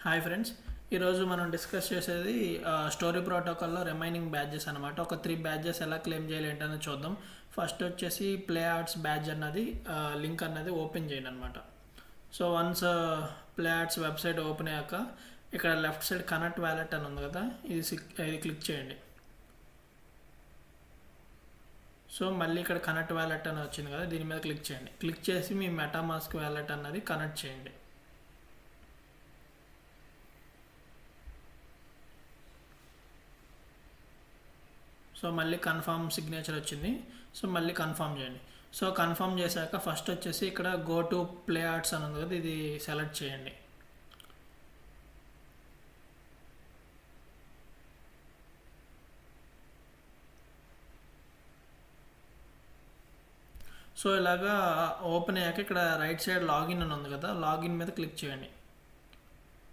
Hi friends, ఈరోజు మనం discuss చేసేది స్టోరీ ప్రోటోకాల్లో రిమైనింగ్ బ్యాడ్జెస్ అనమాట. ఒక 3 బ్యాడ్జెస్ ఎలా క్లెయిమ్ చేయాలి ఏంటనేది చూద్దాం. ఫస్ట్ వచ్చేసి ప్లే ఆర్ట్స్ బ్యాడ్జ్ అన్నది లింక్ అన్నది ఓపెన్ చేయండి అనమాట. So once play arts website open అయ్యాక ఇక్కడ లెఫ్ట్ సైడ్ కనెక్ట్ వ్యాలెట్ అని ఉంది కదా, ఇది క్లిక్ చేయండి. సో మళ్ళీ ఇక్కడ కనెక్ట్ వ్యాలెట్ అని వచ్చింది కదా, దీని మీద క్లిక్ చేయండి. క్లిక్ చేసి మీ మెటామాస్క్ వ్యాలెట్ అన్నది కనెక్ట్ చేయండి. సో మళ్ళీ కన్ఫర్మ్ సిగ్నేచర్ వచ్చింది. సో మళ్ళీ కన్ఫర్మ్ చేయండి. సో కన్ఫర్మ్ చేశాక ఫస్ట్ వచ్చేసి ఇక్కడ గో టు ప్లే ఆర్ట్స్ అని ఉంది కదా, ఇది సెలెక్ట్ చేయండి. సో ఇలాగా ఓపెన్ అయ్యాక ఇక్కడ రైట్ సైడ్ లాగిన్ అని ఉంది కదా, లాగిన్ మీద క్లిక్ చేయండి.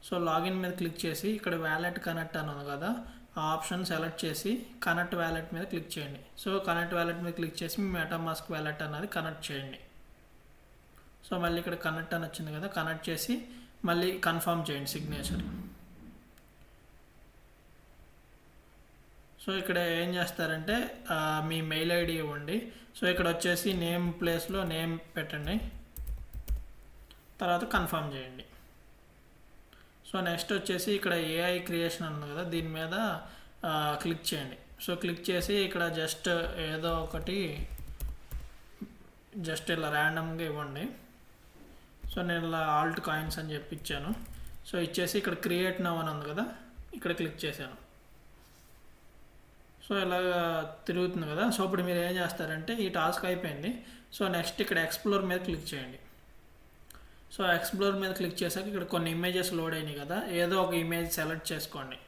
సో లాగిన్ మీద క్లిక్ చేసి ఇక్కడ వ్యాలెట్ కనెక్ట్ అని ఉంది కదా, ఆ ఆప్షన్ సెలెక్ట్ చేసి కనెక్ట్ వ్యాలెట్ మీద క్లిక్ చేయండి. సో కనెక్ట్ వ్యాలెట్ మీద క్లిక్ చేసి మీ మెటామాస్క్ వ్యాలెట్ అన్నది కనెక్ట్ చేయండి. సో మళ్ళీ ఇక్కడ కనెక్ట్ అని వచ్చింది కదా, కనెక్ట్ చేసి మళ్ళీ కన్ఫర్మ్ చేయండి సిగ్నేచర్. సో ఇక్కడ ఏం చేస్తారంటే మీ మెయిల్ ఐడి ఇవ్వండి. సో ఇక్కడ వచ్చేసి నేమ్ ప్లేస్లో నేమ్ పెట్టండి, తర్వాత కన్ఫర్మ్ చేయండి. సో నెక్స్ట్ వచ్చేసి ఇక్కడ ఏఐ క్రియేషన్ ఉంది కదా, దీని మీద క్లిక్ చేయండి. సో క్లిక్ చేసి ఇక్కడ ఏదో ఒకటి ఇలా ర్యాండమ్గా ఇవ్వండి. సో నేను ఇలా ఆల్ట్ కాయిన్స్ అని చెప్పి ఇచ్చాను. సో ఇచ్చేసి ఇక్కడ క్రియేట్ నవ్ అని ఉంది కదా, ఇక్కడ క్లిక్ చేశాను. సో ఇలాగ తిరుగుతుంది కదా. సో ఇప్పుడు మీరు ఏం చేస్తారంటే ఈ టాస్క్ అయిపోయింది. సో నెక్స్ట్ ఇక్కడ ఎక్స్ప్లోర్ మీద క్లిక్ చేయండి. సో ఎక్స్ప్లోర్ మీద క్లిక్ చేశాక ఇక్కడ కొన్ని ఇమేజెస్ లోడ్ అయినాయి కదా, ఏదో ఒక ఇమేజ్ సెలెక్ట్ చేసుకోండి.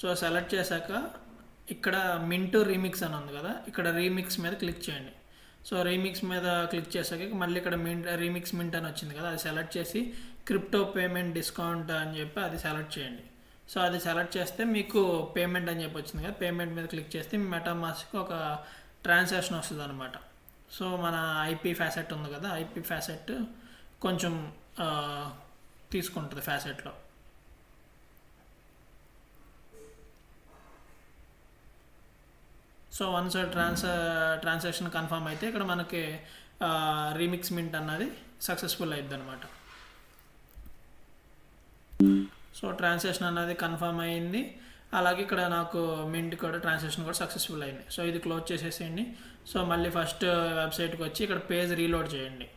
సో సెలెక్ట్ చేశాక ఇక్కడ మింటూ రీమిక్స్ అని ఉంది కదా, ఇక్కడ రీమిక్స్ మీద క్లిక్ చేయండి. సో రీమిక్స్ మీద క్లిక్ చేశాక మళ్ళీ ఇక్కడ రీమిక్స్ మింట్ అని వచ్చింది కదా, అది సెలెక్ట్ చేసి క్రిప్టో పేమెంట్ డిస్కౌంట్ అని చెప్పి అది సెలెక్ట్ చేయండి. సో అది సెలెక్ట్ చేస్తే మీకు పేమెంట్ అని చెప్పి వచ్చింది కదా, పేమెంట్ మీద క్లిక్ చేస్తే మీ మెటామాస్క్ ఒక ట్రాన్సాక్షన్ వస్తుంది అనమాట. సో మన ఐపీ ఫ్యాసెట్ ఉంది కదా, ఐపీ ఫ్యాసెట్ కొంచెం తీసుకుంటుంది ఫ్యాసెట్లో. సో వన్స్ ట్రాన్సాక్షన్ కన్ఫర్మ్ అయితే ఇక్కడ మనకి రీమిక్స్ మింట్ అన్నది సక్సెస్ఫుల్ అయింది అనమాట. సో ట్రాన్సాక్షన్ అన్నది కన్ఫర్మ్ అయింది. అలాగే ఇక్కడ నాకు మింట్ కూడా ట్రాన్సాక్షన్ కూడా సక్సెస్ఫుల్ అయింది. సో ఇది క్లోజ్ చేసేసేయండి. సో మళ్ళీ ఫస్ట్ వెబ్సైట్కి వచ్చి ఇక్కడ పేజ్ రీలోడ్ చేయండి.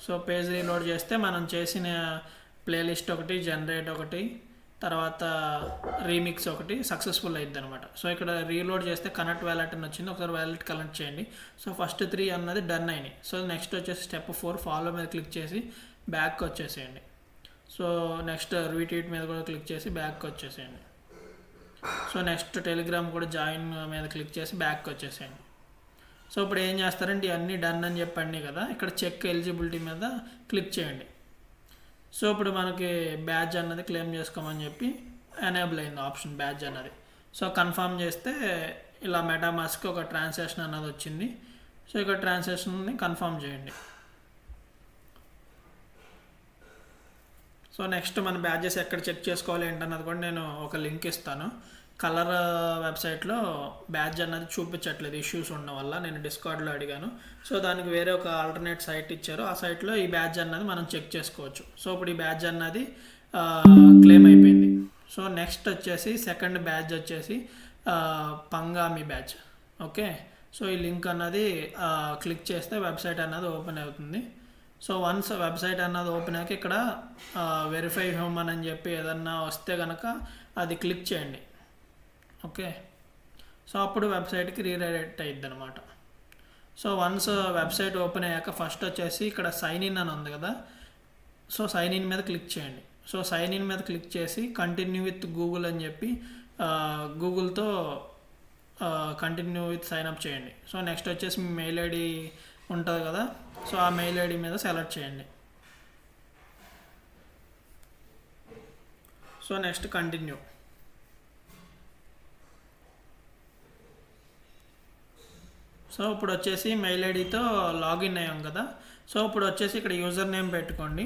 సో పేజ్ రీలోడ్ చేస్తే మనం చేసిన ప్లేలిస్ట్ ఒకటి, జనరేట్ ఒకటి, తర్వాత రీమిక్స్ ఒకటి సక్సెస్ఫుల్ అయింది అనమాట. సో ఇక్కడ రీలోడ్ చేస్తే కనెక్ట్ వ్యాలెట్ అని వచ్చింది, ఒకసారి వ్యాలెట్ కనెక్ట్ చేయండి. సో ఫస్ట్ 3 అన్నది డన్ అయినాయి. సో నెక్స్ట్ వచ్చేసి స్టెప్ 4 ఫాలో మీద క్లిక్ చేసి బ్యాక్ వచ్చేసేయండి. సో నెక్స్ట్ రీట్వీట్ మీద కూడా క్లిక్ చేసి బ్యాక్ వచ్చేసేయండి. సో నెక్స్ట్ టెలిగ్రామ్ కూడా జాయిన్ మీద క్లిక్ చేసి బ్యాక్ వచ్చేసేయండి. సో ఇప్పుడు ఏం చేస్తారంటే ఇవన్నీ డన్ అని చెప్పండి కదా, ఇక్కడ చెక్ ఎలిజిబిలిటీ మీద క్లిక్ చేయండి. సో ఇప్పుడు మనకి బ్యాడ్జ్ అన్నది క్లెయిమ్ చేసుకోమని చెప్పి ఎనేబుల్ అయింది ఆప్షన్ బ్యాడ్జ్ అన్నది. సో కన్ఫర్మ్ చేస్తే ఇలా మెటామాస్క్ ఒక ట్రాన్సాక్షన్ అన్నది వచ్చింది. సో ఇక్కడ ట్రాన్సాక్షన్ని కన్ఫర్మ్ చేయండి. సో నెక్స్ట్ మన బ్యాడ్జెస్ ఎక్కడ చెక్ చేసుకోవాలి ఏంటన్నది కూడా నేను ఒక లింక్ ఇస్తాను. కలర్ వెబ్సైట్లో బ్యాడ్జ్ అన్నది చూపించట్లేదు, ఇష్యూస్ ఉండడం వల్ల నేను డిస్కార్డ్లో అడిగాను. సో దానికి వేరే ఒక ఆల్టర్నేట్ సైట్ ఇచ్చారు, ఆ సైట్లో ఈ బ్యాడ్జ్ అన్నది మనం చెక్ చేసుకోవచ్చు. సో ఇప్పుడు ఈ బ్యాడ్జ్ అన్నది క్లెయిమ్ అయిపోయింది. సో నెక్స్ట్ వచ్చేసి సెకండ్ బ్యాడ్జ్ వచ్చేసి పంగామి బ్యాడ్జ్. ఓకే, సో ఈ లింక్ అన్నది క్లిక్ చేస్తే వెబ్సైట్ అన్నది ఓపెన్ అవుతుంది. సో వన్స్ వెబ్సైట్ అన్నది ఓపెన్ అయ్యాక ఇక్కడ వెరిఫై హ్యూమన్ అని చెప్పి ఏదన్నా వస్తే కనుక అది క్లిక్ చేయండి. ఓకే, సో అప్పుడు వెబ్సైట్కి రీడైరెక్ట్ అయ్యిద్ది అనమాట. సో వన్స్ వెబ్సైట్ ఓపెన్ అయ్యాక ఫస్ట్ వచ్చేసి ఇక్కడ సైన్ ఇన్ అని ఉంది కదా, సో సైన్ ఇన్ మీద క్లిక్ చేయండి. సో సైన్ ఇన్ మీద క్లిక్ చేసి కంటిన్యూ విత్ గూగుల్ అని చెప్పి గూగుల్తో కంటిన్యూ విత్ సైన్ అప్ చేయండి. సో నెక్స్ట్ వచ్చేసి మీ మెయిల్ ఐడి ఉంటుంది కదా, సో ఆ మెయిల్ ఐడి మీద సెలెక్ట్ చేయండి. So next continue. సో ఇప్పుడు వచ్చేసి మెయిల్ ఐడితో లాగిన్ అయ్యాం కదా. సో ఇప్పుడు వచ్చేసి ఇక్కడ యూజర్ నేమ్ పెట్టుకోండి.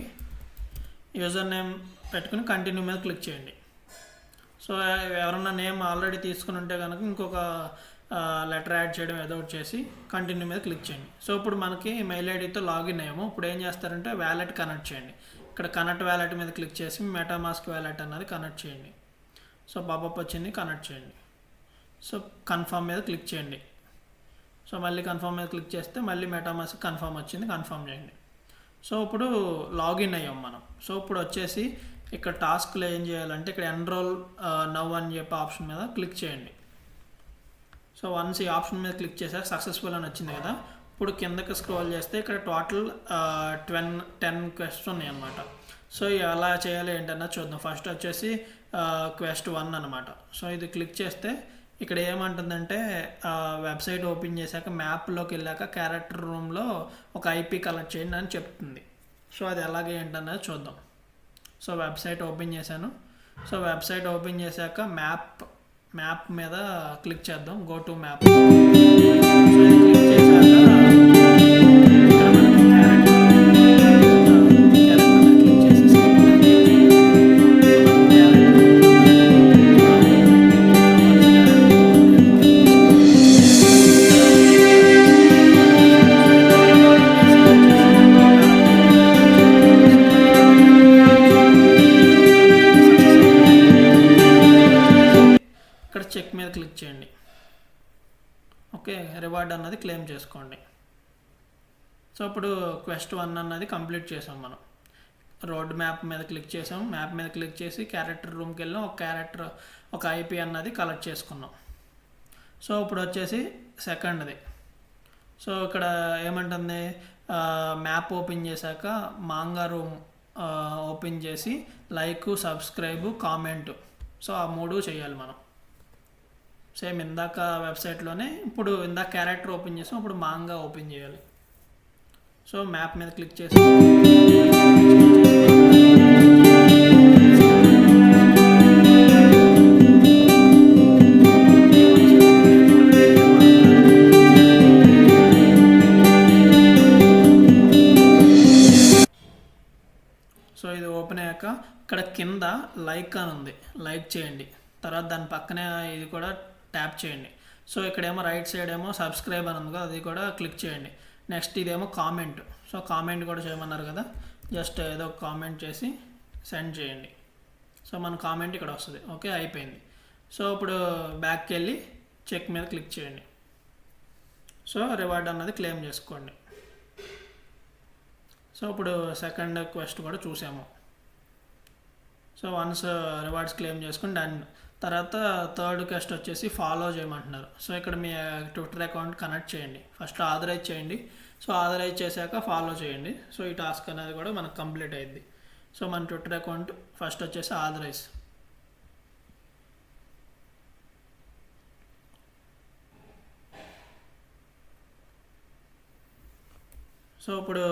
యూజర్ నేమ్ పెట్టుకుని కంటిన్యూ మీద క్లిక్ చేయండి. సో ఎవరన్నా నేమ్ ఆల్రెడీ తీసుకుని ఉంటే కనుక ఇంకొక లెటర్ యాడ్ చేయడం ఏదో ఒకటి చేసి కంటిన్యూ మీద క్లిక్ చేయండి. సో ఇప్పుడు మనకి మెయిల్ ఐడితో లాగిన్ అయ్యాము. ఇప్పుడు ఏం చేస్తారంటే వ్యాలెట్ కనెక్ట్ చేయండి. ఇక్కడ కనెక్ట్ వ్యాలెట్ మీద క్లిక్ చేసి మెటామాస్క్ వ్యాలెట్ అన్నది కనెక్ట్ చేయండి. సో పాపప్ వచ్చింది, కనెక్ట్ చేయండి. సో కన్ఫర్మ్ మీద క్లిక్ చేయండి. సో మళ్ళీ కన్ఫర్మ్ మీద క్లిక్ చేస్తే మళ్ళీ మెటామాస్క్ కన్ఫర్మ్ వచ్చింది, కన్ఫర్మ్ చేయండి. సో ఇప్పుడు లాగిన్ అయ్యాం మనం. సో ఇప్పుడు వచ్చేసి ఇక్కడ టాస్క్లో ఏం చేయాలంటే ఇక్కడ ఎన్రోల్ నవ్ అని చెప్పి ఆప్షన్ మీద క్లిక్ చేయండి. సో వన్స్ ఈ ఆప్షన్ మీద క్లిక్ చేశాక సక్సెస్ఫుల్ అని వచ్చింది కదా. ఇప్పుడు కిందకి స్క్రోల్ చేస్తే ఇక్కడ టోటల్ 10 క్వెస్ట్స్ ఉన్నాయి అన్నమాట. సో ఎలా చేయాలి ఏంటన్నది చూద్దాం. ఫస్ట్ వచ్చేసి క్వెస్ట్ 1 అనమాట. సో ఇది క్లిక్ చేస్తే ఇక్కడ ఏమంటుందంటే వెబ్సైట్ ఓపెన్ చేశాక మ్యాప్లోకి వెళ్ళాక క్యారెక్టర్ రూమ్లో ఒక ఐపీ కలెక్ట్ చేయండి అని చెప్తుంది. సో అది ఎలాగే ఏంటన్నది చూద్దాం. సో వెబ్సైట్ ఓపెన్ చేశాను. సో వెబ్సైట్ ఓపెన్ చేశాక మ్యాప్ మీద క్లిక్ చేద్దాం. Go to map. సో ఇది క్లిక్ చేశాక ఇక్కడ మనకి క్యారెక్టర్ మీద క్లిక్ చేసేసి ఇక్కడ చెక్ మీద క్లిక్ చేయండి. ఓకే, రివార్డ్ అన్నది క్లెయిమ్ చేసుకోండి. సో ఇప్పుడు క్వెస్ట్ 1 అన్నది కంప్లీట్ చేసాం మనం. రోడ్ మ్యాప్ మీద క్లిక్ చేసాం. మ్యాప్ మీద క్లిక్ చేసి క్యారెక్టర్ రూమ్కి వెళ్ళాం. ఒక ఐపీ అన్నది కలెక్ట్ చేసుకున్నాం. సో ఇప్పుడు వచ్చేసి సెకండ్ది. సో ఇక్కడ ఏమంటుంది, మ్యాప్ ఓపెన్ చేశాక మాంగా రూమ్ ఓపెన్ చేసి లైక్, సబ్స్క్రైబ్, కామెంట్. సో ఆ 3 చేయాలి మనం. సేమ్ ఇందాక వెబ్సైట్లోనే ఇప్పుడు ఇందాక క్యారెక్టర్ ఓపెన్ చేసాం, ఇప్పుడు మాంగా ఓపెన్ చేయాలి. సో మ్యాప్ మీద క్లిక్ చేసి సో ఇది ఓపెన్ అయ్యాక ఇక్కడ కింద లైక్ అని ఉంది, లైక్ చేయండి. తర్వాత దాని పక్కనే ఇది కూడా ట్యాప్ చేయండి. సో ఇక్కడేమో రైట్ సైడ్ ఏమో సబ్స్క్రైబ్ అని ఉంది కదా, అది కూడా క్లిక్ చేయండి. నెక్స్ట్ ఇదేమో కామెంట్. సో కామెంట్ కూడా చేయమన్నారు కదా, జస్ట్ ఏదో కామెంట్ చేసి సెండ్ చేయండి. సో మన కామెంట్ ఇక్కడ వస్తుంది. ఓకే, అయిపోయింది. సో ఇప్పుడు బ్యాక్కి వెళ్ళి చెక్ మీద క్లిక్ చేయండి. సో రివార్డ్ అన్నది క్లెయిమ్ చేసుకోండి. సో ఇప్పుడు సెకండ్ క్వెస్ట్ కూడా చూసాము. సో వన్స్ రివార్డ్స్ క్లెయిమ్ చేసుకుని డన్. తర్వాత థర్డ్ క్వెస్ట్ వచ్చేసి ఫాలో చేయమంటున్నారు. సో ఇక్కడ మీ ట్విట్టర్ అకౌంట్ కనెక్ట్ చేయండి. ఫస్ట్ ఆథరైజ్ చేయండి. సో ఆథరైజ్ చేశాక ఫాలో చేయండి. సో ఈ టాస్క్ అనేది కూడా మనకు కంప్లీట్ అయ్యింది. సో మన ట్విట్టర్ అకౌంట్ ఫస్ట్ వచ్చేసి ఆథరైజ్. సో ఇప్పుడు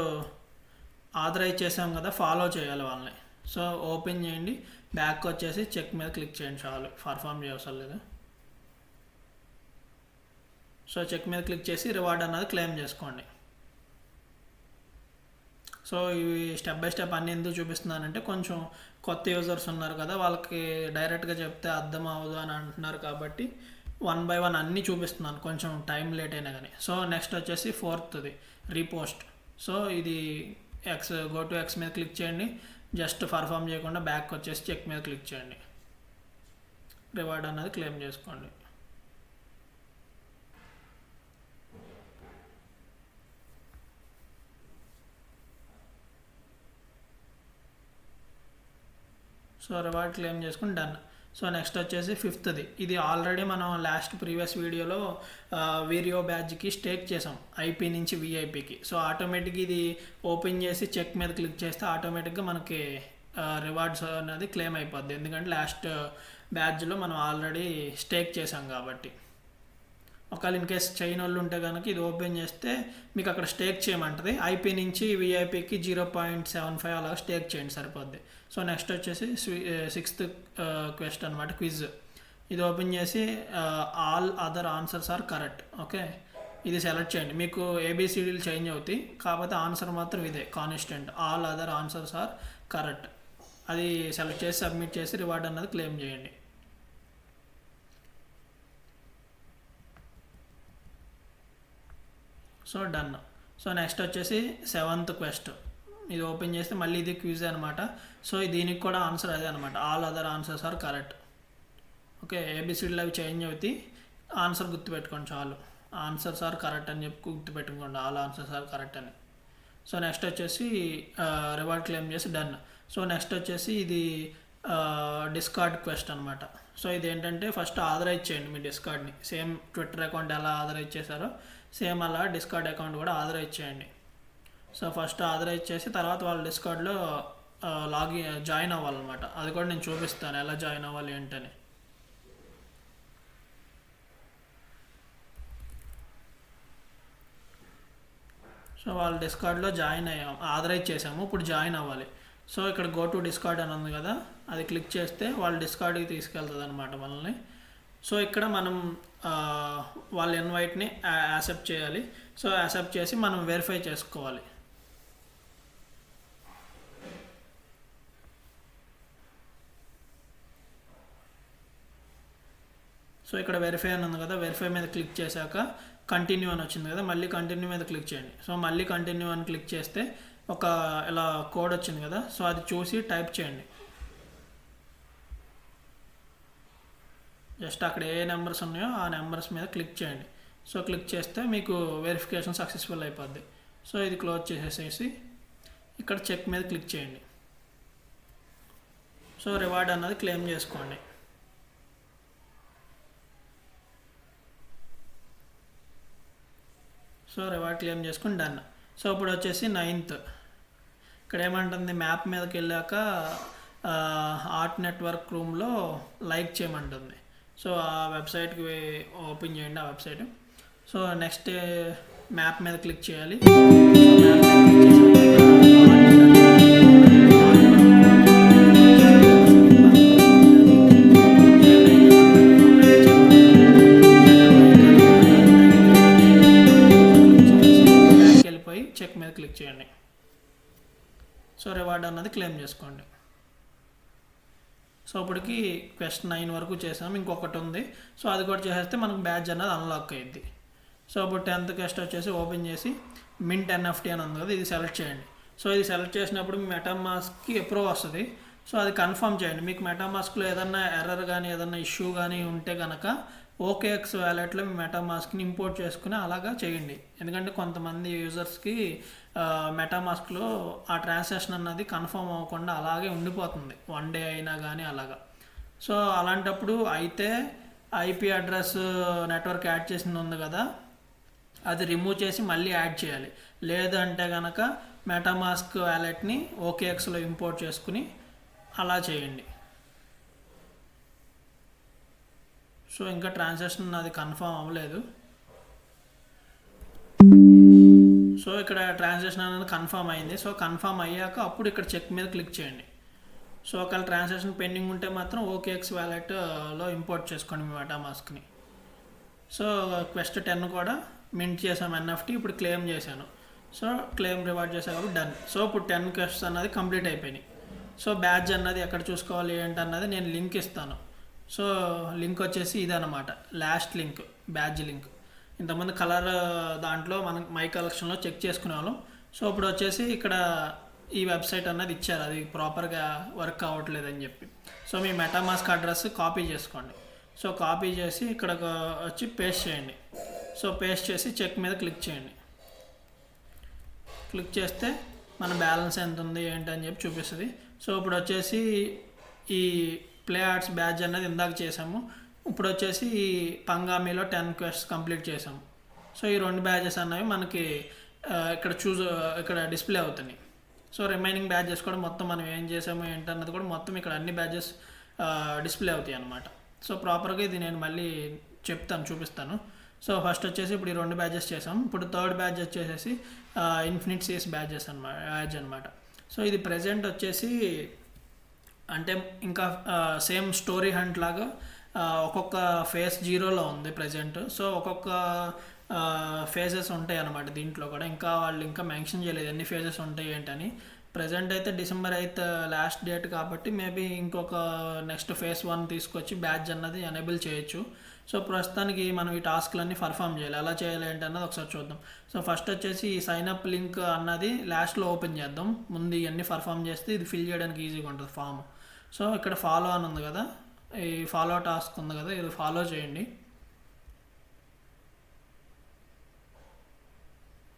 ఆథరైజ్ చేసాం కదా, ఫాలో చేయాలి వాళ్ళని. సో ఓపెన్ చేయండి, బ్యాక్ వచ్చేసి చెక్ మీద క్లిక్ చేయండి. చాలు, పర్ఫామ్ చేయవసరం లేదు. సో చెక్ మీద క్లిక్ చేసి రివార్డ్ అన్నది క్లెయిమ్ చేసుకోండి. సో ఇవి స్టెప్ బై స్టెప్ అన్నీ ఎందుకు చూపిస్తున్నానంటే కొంచెం కొత్త యూజర్స్ ఉన్నారు కదా, వాళ్ళకి డైరెక్ట్గా చెప్తే అర్థం అవ్వదు అని అంటున్నారు కాబట్టి 1 by 1 అన్నీ చూపిస్తున్నాను, కొంచెం టైం లేట్ అయినా కానీ. సో నెక్స్ట్ వచ్చేసి ఫోర్త్ది రీపోస్ట్. సో ఇది గో టు ఎక్స్ మీద క్లిక్ చేయండి. జస్ట్ పర్ఫామ్ చేయకుండా బ్యాక్ వచ్చేసి చెక్ మీద క్లిక్ చేయండి. రివార్డ్ అన్నది క్లెయిమ్ చేసుకోండి. సో రివార్డ్ క్లెయిమ్ చేసుకుని డన్. సో నెక్స్ట్ వచ్చేసి ఫిఫ్త్ది. ఇది ఆల్రెడీ మనం ప్రీవియస్ వీడియోలో వీరియో బ్యాడ్జ్కి స్టేక్ చేసాం, ఐపీ నుంచి విఐపీకి. సో ఆటోమేటిక్గా ఇది ఓపెన్ చేసి చెక్ మీద క్లిక్ చేస్తే ఆటోమేటిక్గా మనకి రివార్డ్స్ అనేది క్లెయిమ్ అయిపోద్ది, ఎందుకంటే లాస్ట్ బ్యాడ్జ్లో మనం ఆల్రెడీ స్టేక్ చేసాం కాబట్టి. ఒకవేళ ఇన్ కేస్ చైన్ వాళ్ళు ఉంటే కనుక ఇది ఓపెన్ చేస్తే మీకు అక్కడ స్టేక్ చేయమంటుంది. ఐపీ నుంచి విఐపీకి 0.75 అలాగా స్టేక్ చేయండి, సరిపోద్ది. సో నెక్స్ట్ వచ్చేసి 6th క్వెస్ట్ అనమాట, క్విజ్. ఇది ఓపెన్ చేసి all other answers are correct. Okay, ఇది సెలెక్ట్ చేయండి. మీకు ఏబిసిడీలు చేంజ్ అవుతాయి, కాకపోతే ఆన్సర్ మాత్రం ఇదే constant. All other answers are correct. అది సెలెక్ట్ చేసి సబ్మిట్ చేసి రివార్డ్ అన్నది క్లెయిమ్ చేయండి. So done. సో నెక్స్ట్ వచ్చేసి 7th క్వెస్ట్. ఇది ఓపెన్ చేస్తే మళ్ళీ ఇది క్విజ్ అనమాట. సో దీనికి కూడా ఆన్సర్ అదే అనమాట, all other answers are correct. Okay, ఏబిసిడీలు అవి చేంజ్ అవుతాయి, ఆన్సర్ గుర్తుపెట్టుకోండి చాలు. ఆన్సర్స్ ఆర్ కరెక్ట్ అని చెప్పి గుర్తుపెట్టుకోండి, ఆల్ ఆన్సర్స్ ఆర్ కరెక్ట్ అని. సో నెక్స్ట్ వచ్చేసి రివార్డ్ క్లెయిమ్ చేసి డన్. సో నెక్స్ట్ వచ్చేసి ఇది డిస్కార్డ్ క్వెస్ట్ అనమాట. సో ఇది ఏంటంటే ఫస్ట్ ఆథరైజ్ చేయండి మీ డిస్కార్డ్ని. సేమ్ ట్విట్టర్ అకౌంట్ ఎలా ఆథరైజ్ చేశారో సేమ్ అలా డిస్కార్డ్ అకౌంట్ కూడా ఆథరైజ్ చేయండి. సో ఫస్ట్ ఆథరైజ్ చేసి తర్వాత వాళ్ళ డిస్కార్డ్లో జాయిన్ అవ్వాలన్నమాట. అది కూడా నేను చూపిస్తాను ఎలా జాయిన్ అవ్వాలి ఏంటని. సో వాళ్ళ డిస్కార్డ్లో జాయిన్ అయ్యాము, ఆథరైజ్ చేసాము, ఇప్పుడు జాయిన్ అవ్వాలి. సో ఇక్కడ గో టు డిస్కార్డ్ అని ఉంది కదా, అది క్లిక్ చేస్తే వాళ్ళ డిస్కార్డ్కి తీసుకెళ్తుంది అనమాట మనల్ని. సో ఇక్కడ మనం వాళ్ళ ఇన్వైట్ని యాక్సెప్ట్ చేయాలి. సో యాక్సెప్ట్ చేసి మనం వెరిఫై చేసుకోవాలి. సో ఇక్కడ వెరిఫై అని ఉంది కదా, వెరిఫై మీద క్లిక్ చేశాక కంటిన్యూ అని వచ్చింది కదా, మళ్ళీ కంటిన్యూ మీద క్లిక్ చేయండి. సో మళ్ళీ కంటిన్యూ అని క్లిక్ చేస్తే ఒక ఇలా కోడ్ వచ్చింది కదా, సో అది చూసి టైప్ చేయండి. జస్ట్ అక్కడ ఏ నెంబర్స్ ఉన్నాయో ఆ నెంబర్స్ మీద క్లిక్ చేయండి. సో క్లిక్ చేస్తే మీకు వెరిఫికేషన్ సక్సెస్ఫుల్ అయిపోద్ది. సో ఇది క్లోజ్ చేసేసేసి ఇక్కడ చెక్ మీద క్లిక్ చేయండి. సో రివార్డ్ అన్నది క్లెయిమ్ చేసుకోండి. సో రివార్డ్ క్లెయిమ్ చేసుకుని డన్. సో ఇప్పుడు వచ్చేసి 9th ఇక్కడ ఏమంటుంది, మ్యాప్ మీదకి వెళ్ళాక ఆర్ట్ నెట్వర్క్ రూమ్లో లైక్ చేయమంటుంది. సో ఆ వెబ్సైట్కి ఓపెన్ చేయండి, ఆ వెబ్సైట్. సో నెక్స్ట్ మ్యాప్ మీద క్లిక్ చేయాలి. వెళ్ళిపోయి చెక్ మీద క్లిక్ చేయండి. సో రివార్డ్ అన్నది క్లెయిమ్ చేసుకోండి. సో ఇప్పటికి క్వెస్ట్ 9 వరకు చేసాము, ఇంకొకటి ఉంది. సో అది కూడా చేసేస్తే మనకు బ్యాడ్జ్ అన్నది అన్లాక్ అయ్యింది. సో ఇప్పుడు 10th క్వెస్ట్ వచ్చేసి ఓపెన్ చేసి మింట్ ఎన్ఎఫ్టీ అని ఉంది కదా, ఇది సెలెక్ట్ చేయండి. సో ఇది సెలెక్ట్ చేసినప్పుడు మీ మెటామాస్క్కి అప్రూవ్ వస్తుంది. సో అది కన్ఫర్మ్ చేయండి. మీకు మెటామాస్క్లో ఏదన్నా ఎర్రర్ కానీ ఏదన్నా ఇష్యూ కానీ ఉంటే కనుక OKX వ్యాలెట్లో మీ మెటామాస్క్ని ఇంపోర్ట్ చేసుకుని అలాగా చేయండి. ఎందుకంటే కొంతమంది యూజర్స్కి మెటామాస్క్లో ఆ ట్రాన్సాక్షన్ అన్నది కన్ఫర్మ్ అవ్వకుండా అలాగే ఉండిపోతుంది 1 day అయినా కానీ అలాగా. సో అలాంటప్పుడు అయితే IP అడ్రస్ నెట్వర్క్ యాడ్ చేసింది ఉంది కదా, అది రిమూవ్ చేసి మళ్ళీ యాడ్ చేయాలి. లేదంటే కనుక మెటామాస్క్ వ్యాలెట్ని OKXలో ఇంపోర్ట్ చేసుకుని అలా చేయండి. సో ఇంకా ట్రాన్సాక్షన్ అది కన్ఫర్మ్ అవ్వలేదు. సో ఇక్కడ ట్రాన్సాక్షన్ అనేది కన్ఫర్మ్ అయింది. సో కన్ఫర్మ్ అయ్యాక అప్పుడు ఇక్కడ చెక్ మీద క్లిక్ చేయండి. సో ఒకవేళ ట్రాన్సాక్షన్ పెండింగ్ ఉంటే మాత్రం OKX వ్యాలెట్లో ఇంపోర్ట్ చేసుకోండి మీ మెటామాస్క్ని. సో క్వెస్ట్ 10 కూడా మింట్ చేసాం NFT, ఇప్పుడు క్లెయిమ్ చేశాను. సో క్లెయిమ్ రివార్డ్ చేసా కాబట్టి డన్. సో ఇప్పుడు 10 క్వెస్ట్స్ అన్నది కంప్లీట్ అయిపోయినాయి. సో బ్యాడ్జ్ అన్నది ఎక్కడ చూసుకోవాలి ఏంటన్నది నేను లింక్ ఇస్తాను. సో లింక్ వచ్చేసి ఇదన్నమాట, లాస్ట్ లింక్, బ్యాడ్జ్ లింక్. ఇంతకుముందు కలర్ దాంట్లో మనం మై కలెక్షన్లో చెక్ చేసుకునే వాళ్ళం. సో ఇప్పుడు వచ్చేసి ఇక్కడ ఈ వెబ్సైట్ అన్నది ఇచ్చారు, అది ప్రాపర్గా వర్క్ అవ్వట్లేదు అని చెప్పి. సో మీ మెటామాస్క్ అడ్రస్ కాపీ చేసుకోండి. సో కాపీ చేసి ఇక్కడ వచ్చి పేస్ట్ చేయండి. సో పేస్ట్ చేసి చెక్ మీద క్లిక్ చేయండి. క్లిక్ చేస్తే మన బ్యాలెన్స్ ఎంత ఉంది ఏంటి అని చెప్పి చూపిస్తుంది. సో ఇప్పుడు వచ్చేసి ఈ ప్లే ఆర్ట్స్ బ్యాడ్జ్ అన్నది ఇందాక చేసాము. ఇప్పుడు వచ్చేసి ఈ పంగామీలో 10 క్వెస్ట్స్ కంప్లీట్ చేసాము. సో ఈ 2 బ్యాడ్జెస్ అన్నవి మనకి ఇక్కడ డిస్ప్లే అవుతున్నాయి. సో రిమైనింగ్ బ్యాడ్జెస్ కూడా మొత్తం మనం ఏం చేసాము ఏంటన్నది కూడా మొత్తం ఇక్కడ అన్ని బ్యాడ్జెస్ డిస్ప్లే అవుతాయి అన్నమాట. సో ప్రాపర్గా ఇది నేను మళ్ళీ చూపిస్తాను. సో ఫస్ట్ వచ్చేసి ఇప్పుడు ఈ 2 బ్యాడ్జెస్ చేసాం. ఇప్పుడు 3rd బ్యాడ్జ్ వచ్చేసి ఇన్ఫినిట్ సీస్ బ్యాడ్జ్ అనమాట. సో ఇది ప్రజెంట్ వచ్చేసి అంటే ఇంకా సేమ్ స్టోరీ హంట్ లాగా ఒక్కొక్క ఫేస్ 0లో ఉంది ప్రజెంట్. సో ఒక్కొక్క ఫేజెస్ ఉంటాయి అన్నమాట దీంట్లో కూడా. ఇంకా వాళ్ళు ఇంకా మెన్షన్ చేయలేదు ఎన్ని ఫేజెస్ ఉంటాయి ఏంటని. ప్రజెంట్ అయితే December 8 లాస్ట్ డేట్ కాబట్టి మేబీ ఇంకొక నెక్స్ట్ ఫేజ్ 1 తీసుకొచ్చి బ్యాడ్జ్ అన్నది ఎనేబుల్ చేయొచ్చు. సో ప్రస్తుతానికి మనం ఈ టాస్క్లన్నీ పర్ఫామ్ చేయాలి. ఎలా చేయాలి ఏంటన్నది ఒకసారి చూద్దాం. సో ఫస్ట్ వచ్చేసి ఈ సైన్ అప్ లింక్ అన్నది లాస్ట్లో ఓపెన్ చేద్దాం. ముందు ఇవన్నీ పర్ఫామ్ చేస్తే ఇది ఫిల్ చేయడానికి ఈజీగా ఉంటుంది ఫామ్. సో ఇక్కడ ఫాలో అని ఉంది కదా, ఈ ఫాలో టాస్క్ ఉంది కదా, ఇది ఫాలో చేయండి.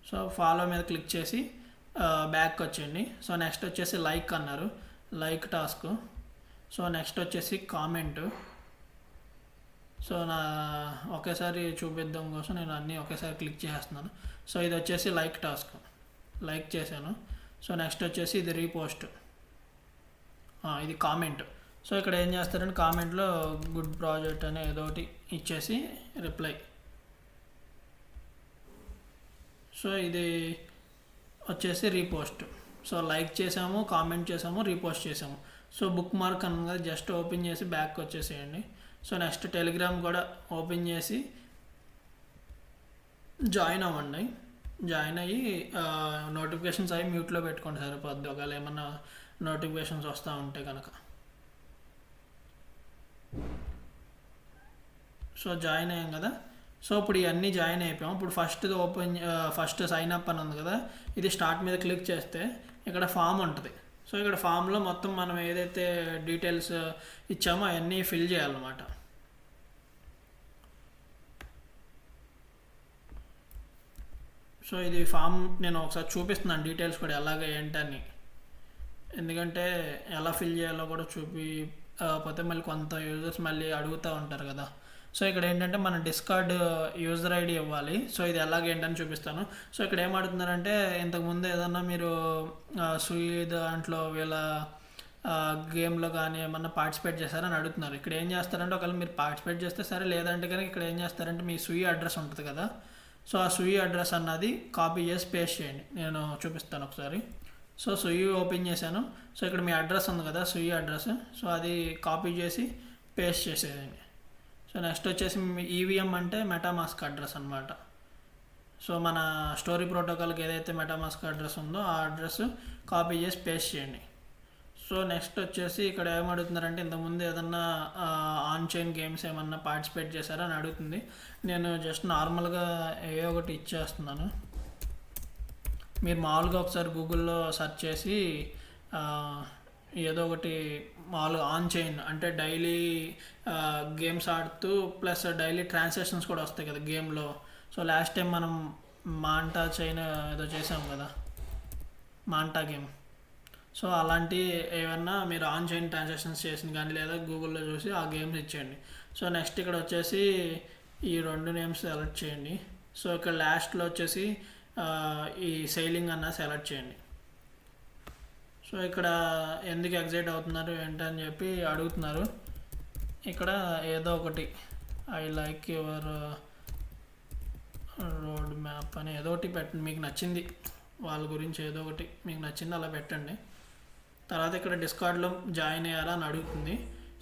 సో ఫాలో మీద క్లిక్ చేసి బ్యాక్ వచ్చేయండి. సో నెక్స్ట్ వచ్చేసి లైక్ అన్నారు, లైక్ టాస్క్. సో నెక్స్ట్ వచ్చేసి కామెంట్. సో ఒకేసారి చూపిద్దాం కోసం నేను అన్నీ ఒకేసారి క్లిక్ చేస్తున్నాను. సో ఇది వచ్చేసి లైక్ టాస్క్, లైక్ చేశాను. సో నెక్స్ట్ వచ్చేసి ఇది రీపోస్ట్, ఇది కామెంట్. సో ఇక్కడ ఏం చేస్తారంటే కామెంట్లో గుడ్ ప్రాజెక్ట్ అని ఏదో ఒకటి ఇచ్చేసి రిప్లై. సో ఇది వచ్చేసి రీపోస్ట్. సో లైక్ చేసాము, కామెంట్ చేసాము, రీపోస్ట్ చేసాము. సో బుక్ మార్క్ అన్నది జస్ట్ ఓపెన్ చేసి బ్యాక్ వచ్చేసేయండి. సో నెక్స్ట్ టెలిగ్రామ్ కూడా ఓపెన్ చేసి జాయిన్ అవ్వండి. జాయిన్ అయ్యి నోటిఫికేషన్స్ అవి మ్యూట్లో పెట్టుకోండి సరిపోద్ది, ఒకవేళ ఏమన్నా నోటిఫికేషన్స్ వస్తూ ఉంటే కనుక. సో జాయిన్ అయ్యాం కదా. సో ఇప్పుడు ఇవన్నీ జాయిన్ అయిపోయాం. ఇప్పుడు ఫస్ట్ సైన్ అప్ అని ఉంది కదా, ఇది స్టార్ట్ మీద క్లిక్ చేస్తే ఇక్కడ ఫామ్ ఉంటుంది. సో ఇక్కడ ఫామ్లో మొత్తం మనం ఏదైతే డీటెయిల్స్ ఇచ్చామో అవన్నీ ఫిల్ చేయాలన్నమాట. సో ఇది ఫామ్ నేను ఒకసారి చూపిస్తున్నాను డీటెయిల్స్ కూడా ఎలాగ ఏంటని, ఎందుకంటే ఎలా ఫిల్ చేయాలో కూడా పోతే మళ్ళీ కొంత యూజర్స్ మళ్ళీ అడుగుతూ ఉంటారు కదా. సో ఇక్కడ ఏంటంటే మన డిస్కార్డ్ యూజర్ ఐడి ఇవ్వాలి. సో ఇది ఎలాగేంటని చూపిస్తాను. సో ఇక్కడ ఏమడుతున్నారంటే ఇంతకుముందు ఏదన్నా మీరు స్విగ్గీ దాంట్లో వీళ్ళ గేమ్లో కానీ ఏమన్నా పార్టిసిపేట్ చేస్తారని అడుగుతున్నారు. ఇక్కడ ఏం చేస్తారంటే ఒకవేళ మీరు పార్టిసిపేట్ చేస్తే సరే, లేదంటే కనుక ఇక్కడ ఏం చేస్తారంటే మీ స్విగ్గీ అడ్రస్ ఉంటుంది కదా, సో ఆ స్విగ్గీ అడ్రస్ అన్నది కాపీ చేసి పేస్ట్ చేయండి. నేను చూపిస్తాను ఒకసారి. సో స్విగ్గీ ఓపెన్ చేశాను. సో ఇక్కడ మీ అడ్రస్ ఉంది కదా, స్విగ్గీ అడ్రస్, సో అది కాపీ చేసి పేస్ట్ చేసేయండి. సో నెక్స్ట్ వచ్చేసి ఈవీఎం అంటే మెటామాస్క్ అడ్రస్ అనమాట. సో మన స్టోరీ ప్రోటోకాల్కి ఏదైతే మెటామాస్క్ అడ్రస్ ఉందో ఆ అడ్రస్ కాపీ చేసి పేస్ట్ చేయండి. సో నెక్స్ట్ వచ్చేసి ఇక్కడ ఏమడుగుతున్నారంటే ఇంతకుముందు ఏదన్నా ఆన్ చైన్ గేమ్స్ ఏమన్నా పార్టిసిపేట్ చేశారా అని అడుగుతుంది. నేను జస్ట్ నార్మల్గా ఏ ఒకటి ఇచ్చేస్తున్నాను. మీరు మామూలుగా ఒకసారి గూగుల్లో సెర్చ్ చేసి ఏదో ఒకటి మామూలుగా ఆన్ చైన్ అంటే డైలీ గేమ్స్ ఆడుతూ ప్లస్ డైలీ ట్రాన్సాక్షన్స్ కూడా వస్తాయి కదా గేమ్లో. సో లాస్ట్ టైం మనం మాంటా చైన్ ఏదో చేసాం కదా, మాంటా గేమ్. సో అలాంటి ఏమన్నా మీరు ఆన్ చైన్ ట్రాన్సాక్షన్స్ చేసిన కానీ లేదా గూగుల్లో చూసి ఆ గేమ్స్ ఇచ్చేయండి. సో నెక్స్ట్ ఇక్కడ వచ్చేసి ఈ 2 నేమ్స్ సెలెక్ట్ చేయండి. సో ఇక్కడ లాస్ట్లో వచ్చేసి ఈ సెయిలింగ్ అన్న సెలెక్ట్ చేయండి. సో ఇక్కడ ఎందుకు ఎగ్జైట్ అవుతున్నారు ఏంటని చెప్పి అడుగుతున్నారు. ఇక్కడ ఏదో ఒకటి I like your road map అని ఏదో ఒకటి పెట్టండి, మీకు నచ్చింది వాళ్ళ గురించి ఏదో ఒకటి మీకు నచ్చింది అలా పెట్టండి. తర్వాత ఇక్కడ డిస్కార్డ్లో జాయిన్ అయ్యారా అని అడుగుతుంది.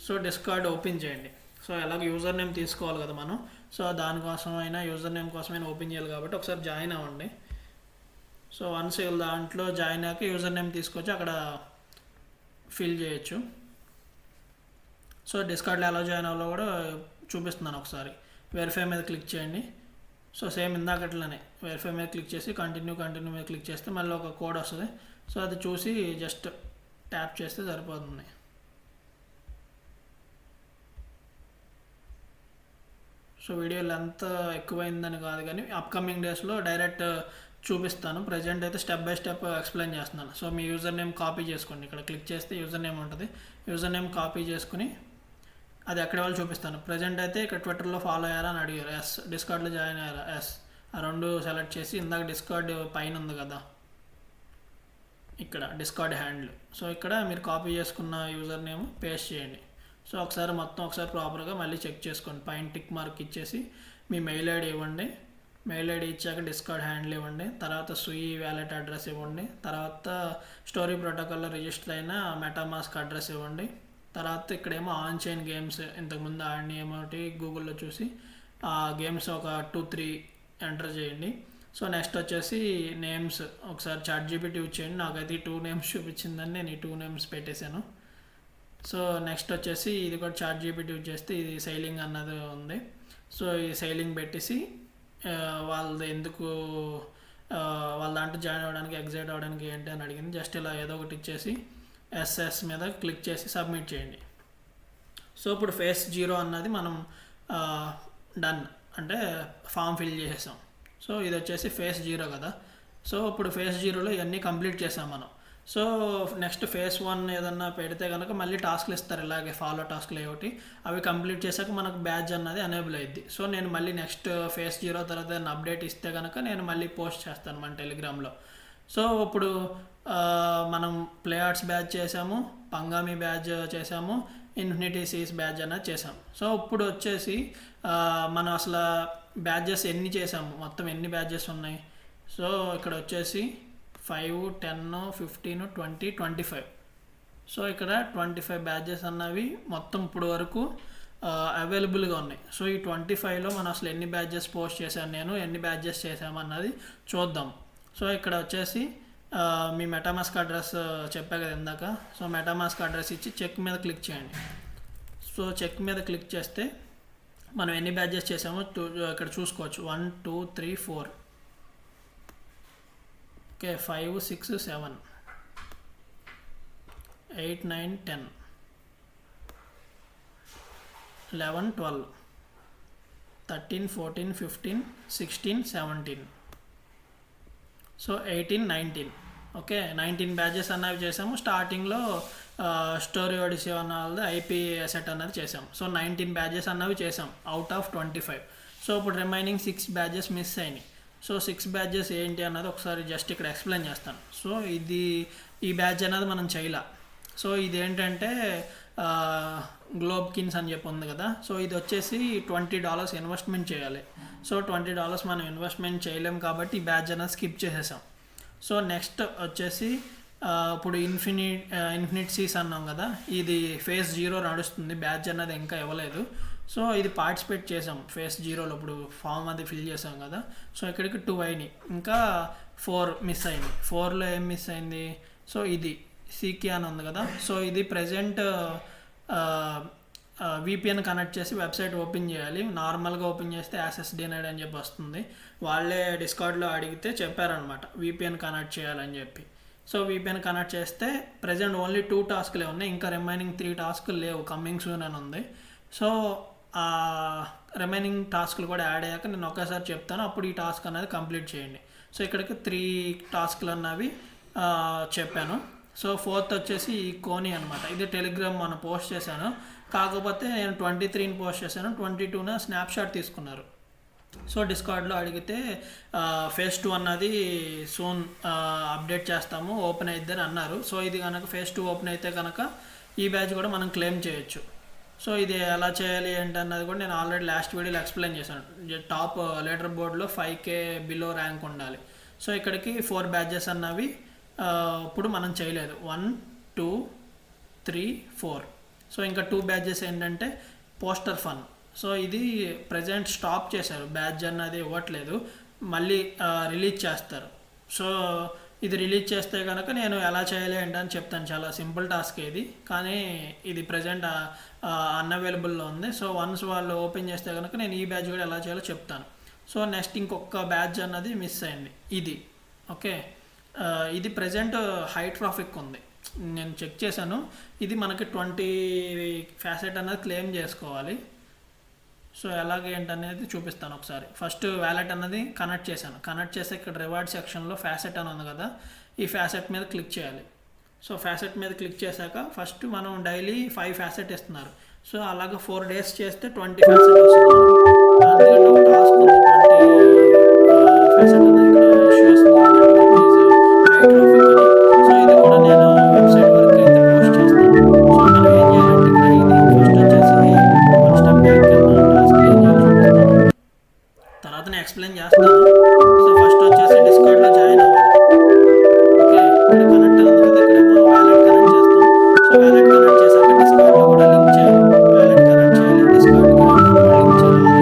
సో డిస్కార్డ్ ఓపెన్ చేయండి. సో ఎలాగ యూజర్ నేమ్ తీసుకోవాలి కదా మనం, సో దానికోసమైనా యూజర్ నేమ్ కోసమైనా ఓపెన్ చేయాలి కాబట్టి ఒకసారి జాయిన్ అవ్వండి. సో వన్స్ దాంట్లో జాయిన్ అయ్యాక యూజర్ నేమ్ తీసుకొచ్చి అక్కడ ఫిల్ చేయొచ్చు. సో డిస్కార్డ్లో ఎలా జాయిన్ అవ్వాలో కూడా చూపిస్తున్నాను ఒకసారి. వెరిఫై మీద క్లిక్ చేయండి. సో సేమ్ ఇందాకట్లనే వెరిఫై మీద క్లిక్ చేసి కంటిన్యూ మీద క్లిక్ చేస్తే మళ్ళీ ఒక కోడ్ వస్తుంది. సో అది చూసి జస్ట్ ట్యాప్ చేస్తే సరిపోతుంది. సో వీడియో లెంత్ ఎక్కువైందని కాదు కానీ అప్కమింగ్ డేస్లో డైరెక్ట్ చూపిస్తాను. ప్రజెంట్ అయితే స్టెప్ బై స్టెప్ ఎక్స్ప్లెయిన్ చేస్తున్నాను. సో మీ యూజర్ నేమ్ కాపీ చేసుకోండి. ఇక్కడ క్లిక్ చేస్తే యూజర్ నేమ్ ఉంటుంది. యూజర్ నేమ్ కాపీ చేసుకుని అది ఎక్కడ వాళ్ళు చూపిస్తాను. ప్రజెంట్ అయితే ఇక్కడ ట్విట్టర్లో ఫాలో అయ్యారా అని అడిగారు, ఎస్. డిస్కార్డ్లో జాయిన్ అయ్యారా, ఎస్. ఆ 2 సెలెక్ట్ చేసి ఇందాక డిస్కార్డ్ పైన ఉంది కదా ఇక్కడ డిస్కార్డ్ హ్యాండిల్, సో ఇక్కడ మీరు కాపీ చేసుకున్న యూజర్ నేమ్ పేస్ట్ చేయండి. సో ఒకసారి ప్రాపర్గా మళ్ళీ చెక్ చేసుకోండి. పైన టిక్ మార్క్ ఇచ్చేసి మీ మెయిల్ ఐడి ఇవ్వండి. మెయిల్ ఐడి ఇచ్చాక డిస్కార్డ్ హ్యాండిల్ ఇవ్వండి. తర్వాత స్విగ్గీ వ్యాలెట్ అడ్రస్ ఇవ్వండి. తర్వాత స్టోరీ ప్రోటోకాల్లో రిజిస్టర్ అయిన మెటామాస్క్ అడ్రస్ ఇవ్వండి. తర్వాత ఇక్కడేమో ఆన్ చైన్ గేమ్స్ ఇంతకుముందు ఆడిని ఏమోటి గూగుల్లో చూసి ఆ గేమ్స్ ఒక 2-3 ఎంటర్ చేయండి. సో నెక్స్ట్ వచ్చేసి నేమ్స్ ఒకసారి ChatGPT యూజ్ చేయండి. నాకైతే ఈ 2 నేమ్స్ చూపించిందని నేను ఈ 2 నేమ్స్ పెట్టేశాను. సో నెక్స్ట్ వచ్చేసి ఇది కూడా ChatGPT యూజ్ చేస్తే ఇది సైలింగ్ అన్నది ఉంది. సో ఈ సైలింగ్ పెట్టేసి వాళ్ళది ఎందుకు వాళ్ళ దాంట్లో జాయిన్ అవ్వడానికి ఎగ్జైట్ అవ్వడానికి ఏంటి అని అడిగింది. జస్ట్ ఇలా ఏదో ఒకటి ఇచ్చేసి ఎస్ఎస్ మీద క్లిక్ చేసి సబ్మిట్ చేయండి. సో ఇప్పుడు ఫేజ్ 0 అన్నది మనం డన్ అంటే ఫామ్ ఫిల్ చేసేసాం. సో ఇది వచ్చేసి ఫేజ్ 0 కదా. సో ఇప్పుడు ఫేజ్ 0లో ఇవన్నీ కంప్లీట్ చేసాం మనం. సో నెక్స్ట్ ఫేజ్ 1 ఏదన్నా పెడితే కనుక మళ్ళీ టాస్క్లు ఇస్తారు, ఇలాగే ఫాలో టాస్క్లు ఒకటి. అవి కంప్లీట్ చేశాక మనకు బ్యాడ్జ్ అన్నది ఎనేబుల్ అయ్యిద్ది. సో నేను మళ్ళీ నెక్స్ట్ ఫేజ్ 0 తర్వాత ఏదైనా అప్డేట్ ఇస్తే కనుక నేను మళ్ళీ పోస్ట్ చేస్తాను మన టెలిగ్రామ్లో. సో ఇప్పుడు మనం ప్లే ఆర్ట్స్ బ్యాడ్జ్ చేసాము, పంగామి బ్యాడ్జ్ చేసాము, ఇన్ఫినిటీ సీస్ బ్యాడ్జ్ అన్నది చేసాం. సో ఇప్పుడు వచ్చేసి మనం అసలు బ్యాడ్జెస్ ఎన్ని చేసాము, మొత్తం ఎన్ని బ్యాడ్జెస్ ఉన్నాయి. సో ఇక్కడ వచ్చేసి 5, 10, 15, 20, 25. సో ఇక్కడ 25 బ్యాడ్జెస్ అన్నవి మొత్తం ఇప్పుడు వరకు అవైలబుల్గా ఉన్నాయి. సో ఈ 25లో మనం అసలు ఎన్ని బ్యాడ్జెస్ పోస్ట్ చేశాను, నేను ఎన్ని బ్యాడ్జెస్ చేసామన్నది చూద్దాం. సో ఇక్కడ వచ్చేసి మీ మెటామాస్క్ అడ్రస్ చెప్పా కదా ఇందాక. సో మెటామాస్క్ అడ్రస్ ఇచ్చి చెక్ మీద క్లిక్ చేయండి. సో చెక్ మీద క్లిక్ చేస్తే మనం ఎన్ని బ్యాడ్జెస్ చేసామో ఇక్కడ చూసుకోవచ్చు. 1, 2, 3, 4, ఓకే, 5, 6, 7, 8, 9, 10, 11, 12, 13, 14, 15, 16, 17, సో 18, 19, ఓకే 19 బ్యాచెస్ అన్నవి చేసాము. స్టార్టింగ్లో స్టోరీ ఒడిసీ అన్న వాళ్ళది ఐపీ సెట్ అన్నది చేసాం. సో 19 బ్యాచెస్ అన్నవి చేసాం అవుట్ ఆఫ్ 25. సో ఇప్పుడు రిమైనింగ్ 6 బ్యాచెస్ మిస్ అయినాయి. సో 6 బ్యాచెస్ ఏంటి అన్నది ఒకసారి జస్ట్ ఇక్కడ ఎక్స్ప్లెయిన్ చేస్తాను. సో ఈ బ్యాచ్ అనేది మనం చేయలా. సో ఇది ఏంటంటే గ్లోబ్ కిన్స్ అని చెప్పి ఉంది కదా. సో ఇది వచ్చేసి $20 ఇన్వెస్ట్మెంట్ చేయాలి. సో $20 మనం ఇన్వెస్ట్మెంట్ చేయలేం కాబట్టి ఈ బ్యాచ్ అనేది స్కిప్ చేసేసాం. సో నెక్స్ట్ వచ్చేసి ఇప్పుడు ఇన్ఫినిట్ సీస్ అన్నాం కదా, ఇది ఫేజ్ 0 నడుస్తుంది, బ్యాచ్ అన్నది ఇంకా ఇవ్వలేదు. సో ఇది పార్టిసిపేట్ చేసాం ఫేజ్ 0లో, ఇప్పుడు ఫామ్ అది ఫిల్ చేసాం కదా. సో ఇక్కడికి 2 అయినాయి, ఇంకా 4 మిస్ అయింది. 4లో ఏం మిస్ అయింది, సో ఇది సీకే అని ఉంది కదా. సో ఇది ప్రజెంట్ VPN కనెక్ట్ చేసి వెబ్సైట్ ఓపెన్ చేయాలి. నార్మల్గా ఓపెన్ చేస్తే యాక్సెస్ డినైడ్ అని చెప్పి వస్తుంది. వాళ్ళే డిస్కార్డ్లో అడిగితే చెప్పారనమాట VPN కనెక్ట్ చేయాలని చెప్పి. సో VPN కనెక్ట్ చేస్తే ప్రజెంట్ ఓన్లీ 2 టాస్క్లే ఉన్నాయి, ఇంకా రిమైనింగ్ 3 టాస్క్లు లేవు, కమింగ్ సూన్ అని ఉంది. సో రిమైనింగ్ టాస్క్లు కూడా యాడ్ అయ్యాక నేను ఒకేసారి చెప్తాను, అప్పుడు ఈ టాస్క్ అనేది కంప్లీట్ చేయండి. సో ఇక్కడికి 3 టాస్క్లు అన్నవి చెప్పాను. సో 4th వచ్చేసి ఈ కోని అనమాట. ఇది టెలిగ్రామ్ మనం పోస్ట్ చేశాను, కాకపోతే నేను 23ని పోస్ట్ చేశాను, 22న స్నాప్షాట్ తీసుకున్నారు. సో డిస్కార్డ్లో అడిగితే ఫేజ్ 2 అన్నది సూన్ అప్డేట్ చేస్తాము, ఓపెన్ అయిద్దని అన్నారు. సో ఇది కనుక ఫేజ్ 2 ఓపెన్ అయితే కనుక ఈ బ్యాచ్ కూడా మనం క్లెయిమ్ చేయొచ్చు. సో ఇది ఎలా చేయాలి ఏంటి అన్నది కూడా నేను ఆల్రెడీ లాస్ట్ వీడియోలో ఎక్స్ప్లెయిన్ చేశాను. టాప్ లీడర్ బోర్డ్లో 5K బిలో ర్యాంక్ ఉండాలి. సో ఇక్కడికి 4 బ్యాచెస్ అన్నవి ఇప్పుడు మనం చేయలేదు, 1, 2, 3, 4. సో ఇంకా 2 బ్యాచెస్ ఏంటంటే పోస్టర్ ఫన్. సో ఇది ప్రజెంట్ స్టాప్ చేశారు, బ్యాచ్ అన్నది ఇవ్వట్లేదు, మళ్ళీ రిలీజ్ చేస్తారు. సో ఇది రిలీజ్ చేస్తే కనుక నేను ఎలా చేయాలి ఏంటని చెప్తాను. చాలా సింపుల్ టాస్క్ ఇది, కానీ ఇది ప్రజెంట్ అన్అవైలబుల్లో ఉంది. సో వన్స్ వాళ్ళు ఓపెన్ చేస్తే కనుక నేను ఈ బ్యాచ్ కూడా ఎలా చేయాలో చెప్తాను. సో నెక్స్ట్ ఇంకొక బ్యాచ్ అన్నది మిస్ అయింది, ఇది ఓకే. ఇది ప్రజెంట్ హై ట్రాఫిక్ ఉంది, నేను చెక్ చేశాను. ఇది మనకి 20 ఫ్యాసెట్ అనేది క్లెయిమ్ చేసుకోవాలి. సో ఎలాగే ఏంటనేది చూపిస్తాను ఒకసారి. ఫస్ట్ వ్యాలెట్ అన్నది కనెక్ట్ చేశాను. కనెక్ట్ చేస్తే ఇక్కడ రివార్డ్ సెక్షన్లో ఫ్యాసెట్ అని ఉంది కదా, ఈ ఫ్యాసెట్ మీద క్లిక్ చేయాలి. సో ఫ్యాసెట్ మీద క్లిక్ చేశాక ఫస్ట్ మనం డైలీ 5 ఫ్యాసెట్ ఇస్తున్నారు. సో అలాగే 4 days చేస్తే 20 ఫ్యాసెట్ వస్తుంది. అందుకని ఒక టాస్క్ ఉంది, 20 ఫ్యాసెట్ అనేది ఇష్యూ వస్తుంది, హై ట్రాఫిక్ అని. సో ఇది కూడా నేను వెబ్సైట్ వరకు అయితే పోస్ట్ చేస్తాను. సో మనం ఏం చేయాలంటే ఇది ఫస్ట్ వచ్చేసి 1 step బ్యాక్ టాస్క్ ఏం చేయాలో చూపిస్తాను, తర్వాత నేను ఎక్స్ప్లెయిన్ చేస్తాను. సో ఫస్ట్ వచ్చేసి డిస్కార్డ్లో జాయిన్ అవ్వాలి. ఓకే, ఇక్కడ కనెక్ట్ ఉంది కదా, ఇక్కడేమో వ్యాలెట్ కనెక్ట్ చేస్తాం. సో వ్యాలెట్ కనెక్ట్ చేశాక డిస్కార్డ్లో కూడా లింక్ చేయాలి, వ్యాలెట్ కనెక్ట్ చేయాలి, డిస్కార్డ్కి లింక్ చేయాలి.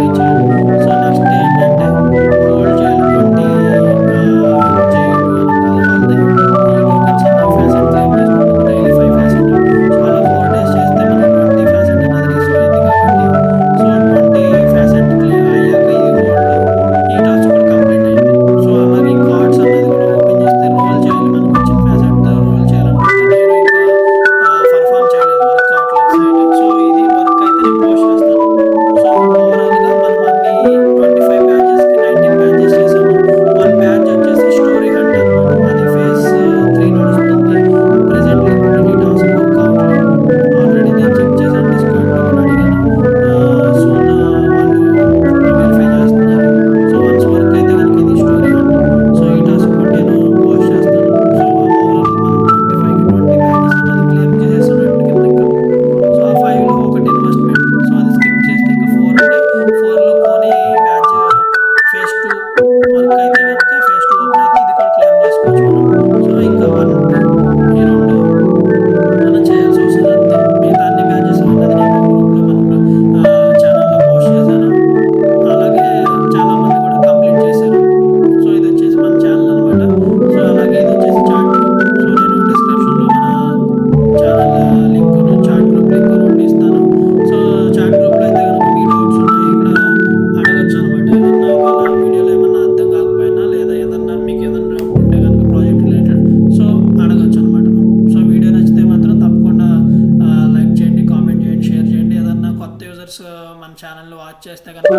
యూజర్స్ మన ఛానల్ని వాచ్ చేస్తే కనుక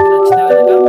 నచ్చితే కనుక